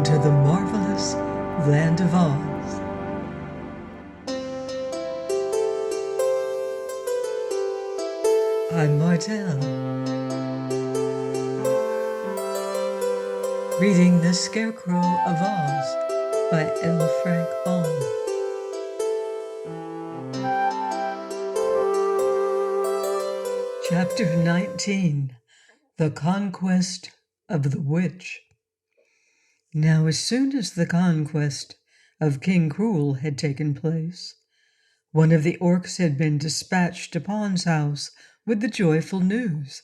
to the marvelous land of Oz. I'm Martell, reading The Scarecrow of Oz by L. Frank Baum. Chapter 19, The Conquest of the Witch. Now, as soon as the conquest of King Cruel had taken place, one of the orcs had been dispatched to Pon's house with the joyful news.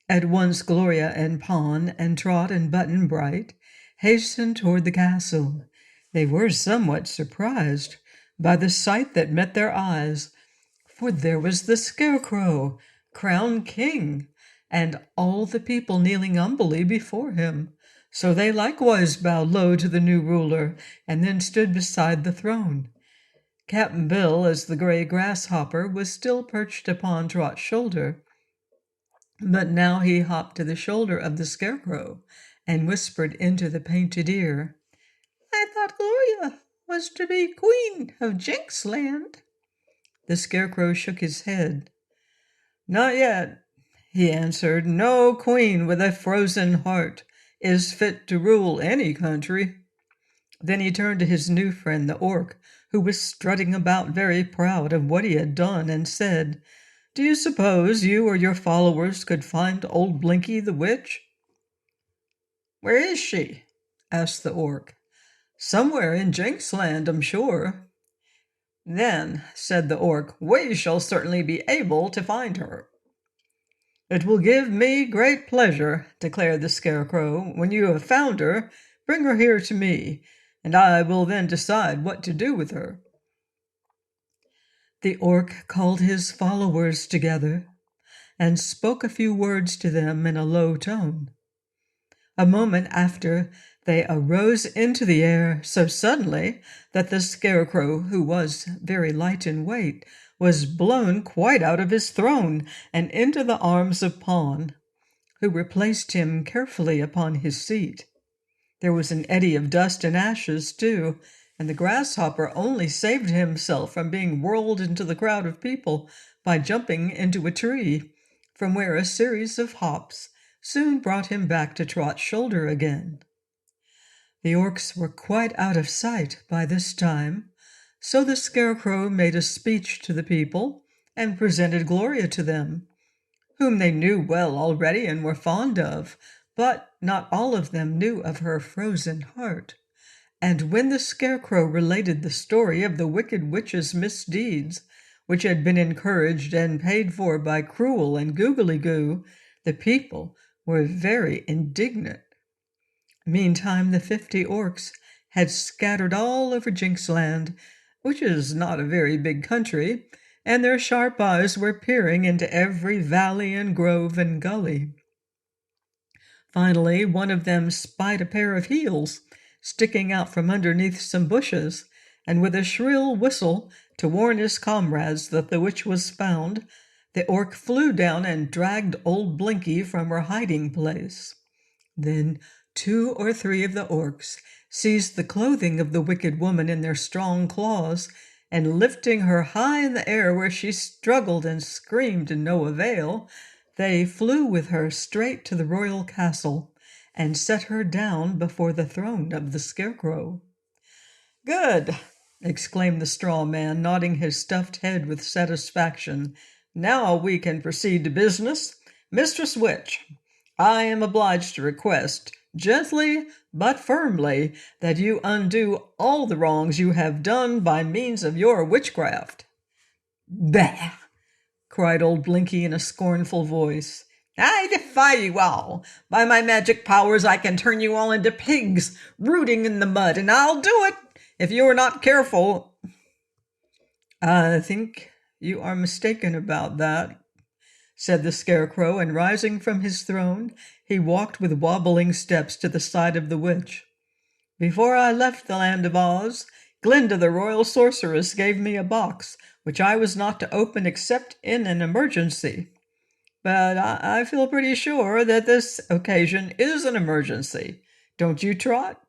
At once Gloria and Pon and Trot and Button Bright hastened toward the castle. They were somewhat surprised by the sight that met their eyes, for there was the Scarecrow, crowned king, and all the people kneeling humbly before him. So they likewise bowed low to the new ruler, and then stood beside the throne. Cap'n Bill, as the gray grasshopper, was still perched upon Trot's shoulder, but now he hopped to the shoulder of the Scarecrow and whispered into the painted ear, "I thought Gloria was to be queen of Jinxland." The Scarecrow shook his head. "Not yet," he answered. "No queen with a frozen heart is fit to rule any country." Then he turned to his new friend, the orc, who was strutting about very proud of what he had done, and said, "Do you suppose you or your followers could find old Blinkie the Witch?" "Where is she?" asked the orc. "Somewhere in Jinxland, I'm sure." "Then," said the orc, "we shall certainly be able to find her." "It will give me great pleasure," declared the Scarecrow. "When you have found her, bring her here to me, and I will then decide what to do with her." The orc called his followers together and spoke a few words to them in a low tone. A moment after, they arose into the air so suddenly that the Scarecrow, who was very light in weight, was blown quite out of his throne and into the arms of Pon, who replaced him carefully upon his seat. There was an eddy of dust and ashes, too, and the grasshopper only saved himself from being whirled into the crowd of people by jumping into a tree, from where a series of hops soon brought him back to Trot's shoulder again. The orcs were quite out of sight by this time, so the Scarecrow made a speech to the people and presented Gloria to them, whom they knew well already and were fond of, but not all of them knew of her frozen heart. And when the Scarecrow related the story of the wicked witch's misdeeds, which had been encouraged and paid for by Cruel and Googly Goo, the people were very indignant. Meantime, the 50 orcs had scattered all over Jinxland, which is not a very big country, and their sharp eyes were peering into every valley and grove and gully. Finally, one of them spied a pair of heels sticking out from underneath some bushes, and with a shrill whistle to warn his comrades that the witch was found, the orc flew down and dragged old Blinkie from her hiding place. Then 2 or 3 of the orcs seized the clothing of the wicked woman in their strong claws, and lifting her high in the air where she struggled and screamed to no avail, they flew with her straight to the royal castle and set her down before the throne of the Scarecrow. "Good!" exclaimed the straw man, nodding his stuffed head with satisfaction. "Now we can proceed to business. Mistress Witch, I am obliged to request, gently but firmly, that you undo all the wrongs you have done by means of your witchcraft." "Bah!" cried old Blinkie in a scornful voice. "I defy you all. By my magic powers I can turn you all into pigs, rooting in the mud, and I'll do it if you are not careful." "I think you are mistaken about that," said the Scarecrow, and rising from his throne, he walked with wobbling steps to the side of the witch. "Before I left the land of Oz, Glinda the royal sorceress gave me a box which I was not to open except in an emergency. But I feel pretty sure that this occasion is an emergency. Don't you, Trot?"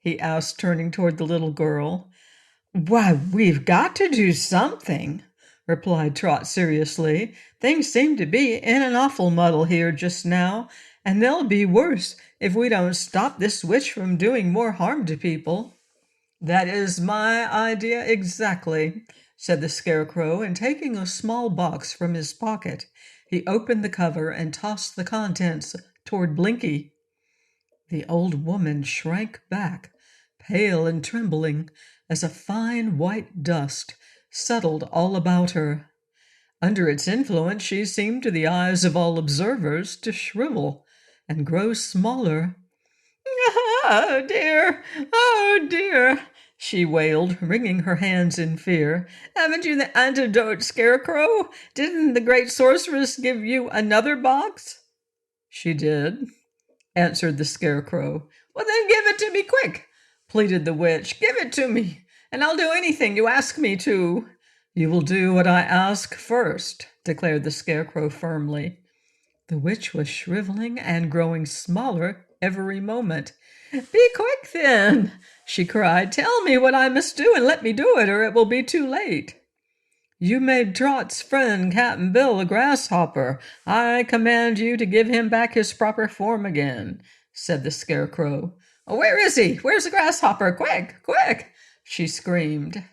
he asked, turning toward the little girl. "Why, we've got to do something," replied Trot seriously. "Things seem to be in an awful muddle here just now, and they'll be worse if we don't stop this witch from doing more harm to people." "That is my idea exactly," said the Scarecrow, and taking a small box from his pocket, he opened the cover and tossed the contents toward Blinkie. The old woman shrank back, pale and trembling, as a fine white dust settled all about her. Under its influence she seemed to the eyes of all observers to shrivel and grow smaller. "Oh dear! Oh dear!" she wailed, wringing her hands in fear. "Haven't you the antidote, Scarecrow? Didn't the great sorceress give you another box?" "She did," answered the Scarecrow. "Well, then give it to me quick," pleaded the witch. "Give it to me, and I'll do anything you ask me to." "You will do what I ask first," declared the Scarecrow firmly. The witch was shriveling and growing smaller every moment. "Be quick, then," she cried. "Tell me what I must do and let me do it, or it will be too late." "You made Trot's friend Cap'n Bill a grasshopper. I command you to give him back his proper form again," said the Scarecrow. "Where is he? Where's the grasshopper? Quick, quick!" she screamed.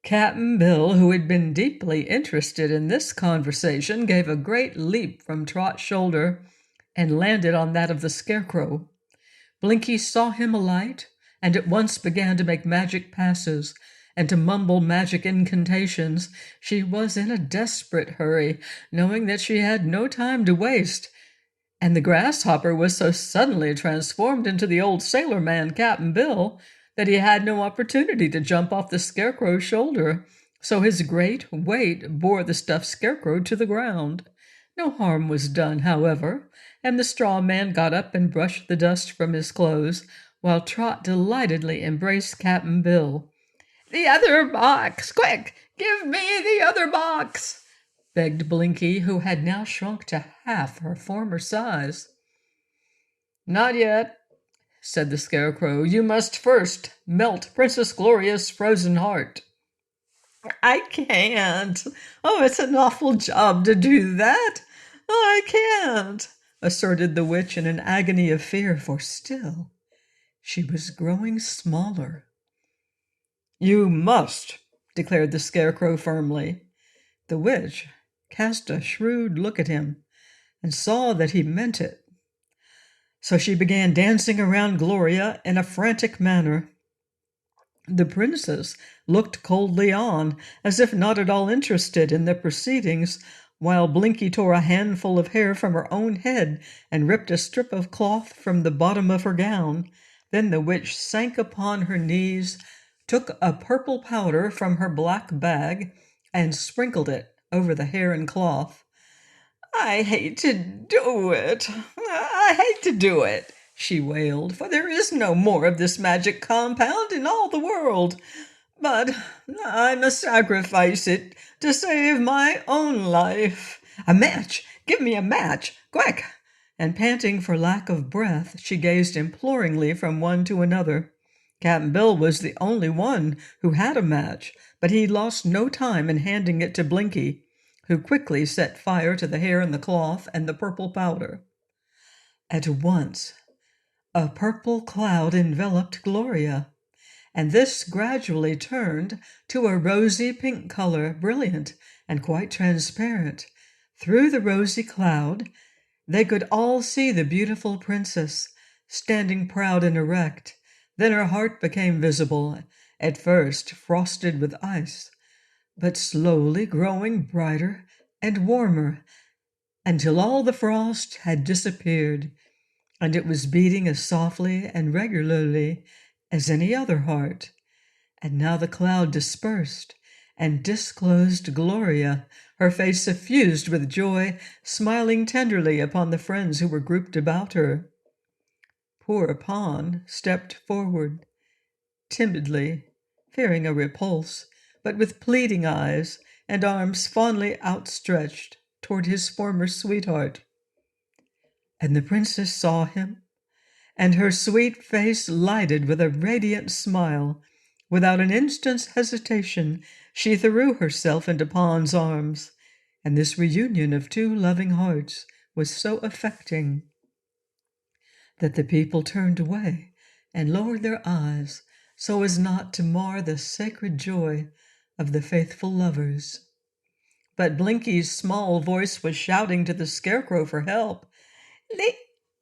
Cap'n Bill, who had been deeply interested in this conversation, gave a great leap from Trot's shoulder and landed on that of the Scarecrow. Blinkie saw him alight and at once began to make magic passes and to mumble magic incantations. She was in a desperate hurry, knowing that she had no time to waste, and the grasshopper was so suddenly transformed into the old sailor man, Cap'n Bill, that he had no opportunity to jump off the Scarecrow's shoulder, so his great weight bore the stuffed Scarecrow to the ground. No harm was done, however, and the straw man got up and brushed the dust from his clothes, while Trot delightedly embraced Cap'n Bill. "The other box! Quick! Give me the other box!" begged Blinkie, who had now shrunk to half her former size. "Not yet," said the Scarecrow. "You must first melt Princess Gloria's frozen heart." "I can't. Oh, it's an awful job to do that. I can't," asserted the witch in an agony of fear, for still she was growing smaller. "You must," declared the Scarecrow firmly. The witch cast a shrewd look at him and saw that he meant it. So she began dancing around Gloria in a frantic manner. The princess looked coldly on, as if not at all interested in the proceedings, while Blinkie tore a handful of hair from her own head and ripped a strip of cloth from the bottom of her gown. Then the witch sank upon her knees, took a purple powder from her black bag, and sprinkled it over the hair and cloth. "I hate to do it. I hate to do it," she wailed, "for there is no more of this magic compound in all the world. But I must sacrifice it to save my own life. A match! Give me a match! Quick!" And panting for lack of breath, she gazed imploringly from one to another. Cap'n Bill was the only one who had a match, but he lost no time in handing it to Blinkie, who quickly set fire to the hair and the cloth and the purple powder. At once, a purple cloud enveloped Gloria, and this gradually turned to a rosy pink color, brilliant and quite transparent. Through the rosy cloud, they could all see the beautiful princess, standing proud and erect. Then her heart became visible, at first frosted with ice, but slowly growing brighter and warmer, until all the frost had disappeared, and it was beating as softly and regularly as any other heart. And now the cloud dispersed and disclosed Gloria, her face suffused with joy, smiling tenderly upon the friends who were grouped about her. Poor Pon stepped forward, timidly, fearing a repulse, but with pleading eyes and arms fondly outstretched toward his former sweetheart. And the princess saw him and her sweet face lighted with a radiant smile. Without an instant's hesitation, she threw herself into Pon's arms, and this reunion of two loving hearts was so affecting that the people turned away and lowered their eyes so as not to mar the sacred joy of the faithful lovers. But Blinkie's small voice was shouting to the Scarecrow for help. "The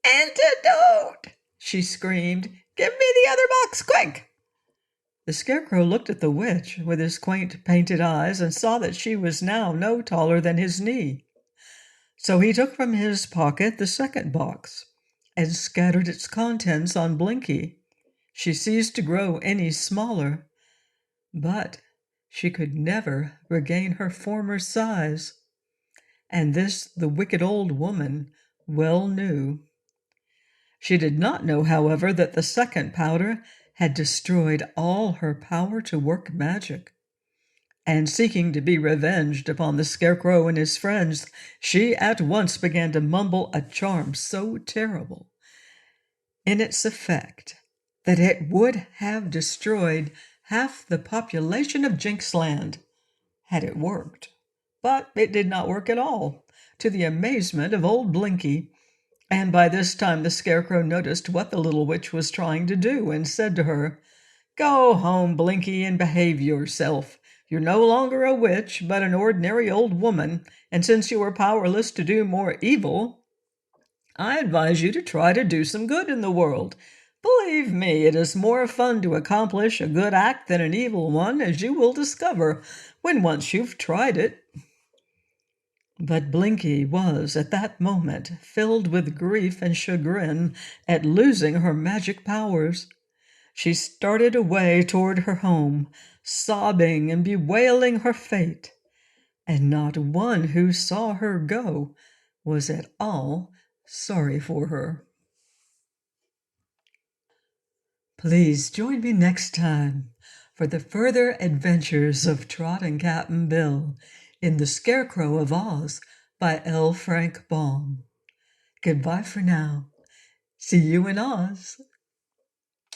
antidote!" she screamed. "Give me the other box, quick!" The Scarecrow looked at the witch with his quaint painted eyes and saw that she was now no taller than his knee. So he took from his pocket the second box and scattered its contents on Blinkie. She ceased to grow any smaller, but she could never regain her former size. And this the wicked old woman well knew. She did not know, however, that the second powder had destroyed all her power to work magic. And seeking to be revenged upon the Scarecrow and his friends, she at once began to mumble a charm so terrible in its effect that it would have destroyed half the population of Jinxland had it worked. But it did not work at all, to the amazement of old Blinkie. And by this time the Scarecrow noticed what the little witch was trying to do and said to her, "Go home, Blinkie, and behave yourself. You're no longer a witch, but an ordinary old woman, and since you are powerless to do more evil, I advise you to try to do some good in the world. Believe me, it is more fun to accomplish a good act than an evil one, as you will discover when once you've tried it." But Blinkie was, at that moment, filled with grief and chagrin at losing her magic powers. She started away toward her home, sobbing and bewailing her fate, and not one who saw her go was at all sorry for her. Please join me next time for the further adventures of Trot and Cap'n Bill in The Scarecrow of Oz by L. Frank Baum. Goodbye for now. See you in Oz.